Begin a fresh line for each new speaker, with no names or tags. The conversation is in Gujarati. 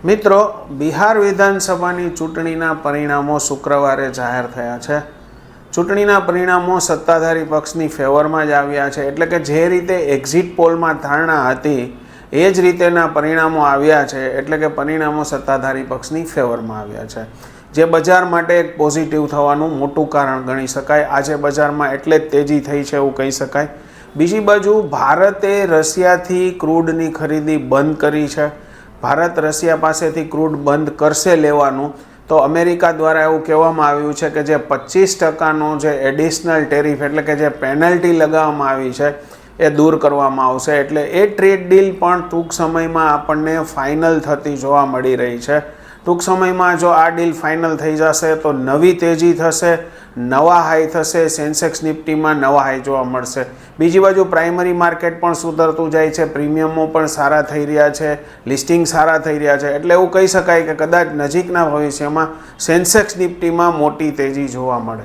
મિત્રો, બિહાર વિધાનસભાની ચૂંટણીના પરિણામો શુક્રવારે જાહેર થયા છે. ચૂંટણીના પરિણામો સત્તાધારી પક્ષની ફેવરમાં જ આવ્યા છે. એટલે કે જે રીતે એક્ઝિટ પોલમાં ધારણા હતી એ જ રીતેના પરિણામો આવ્યા છે. એટલે કે પરિણામો સત્તાધારી પક્ષની ફેવરમાં આવ્યા છે, જે બજાર માટે એક પોઝિટિવ થવાનું મોટું કારણ ગણી શકાય. આજે બજારમાં એટલે જ તેજી થઈ છે એવું કહી શકાય. બીજી બાજુ ભારતે રશિયાથી ક્રૂડની ખરીદી બંધ કરી છે. ભારત રશિયા પાસેથી ક્રૂડ બંધ કરશે લેવાનું, તો અમેરિકા દ્વારા એવું કહેવામાં આવ્યું છે કે જે 25% જે એડિશનલ ટેરિફ એટલે કે જે પેનલ્ટી લગાવવામાં આવી છે એ દૂર કરવામાં આવશે. એટલે એ ટ્રેડ ડીલ પણ ટૂંક સમયમાં આપણને ફાઇનલ થતી જોવા મળી રહી છે. ટૂંક સમયમાં જો આ ડીલ ફાઇનલ થઈ જશે તો નવી તેજી થશે, નવા હાઈ થશે, સેન્સેક્સ નિફ્ટીમાં નવા હાઈ જોવા મળશે. બીજી બાજુ પ્રાઇમરી માર્કેટ પણ સુધરતું જાય છે, પ્રીમિયમો પણ સારા થઈ રહ્યા છે, લિસ્ટિંગ સારા થઈ રહ્યા છે. એટલે એવું કહી શકાય કે કદાચ નજીકના ભવિષ્યમાં સેન્સેક્સ નિફ્ટીમાં મોટી તેજી જોવા મળે.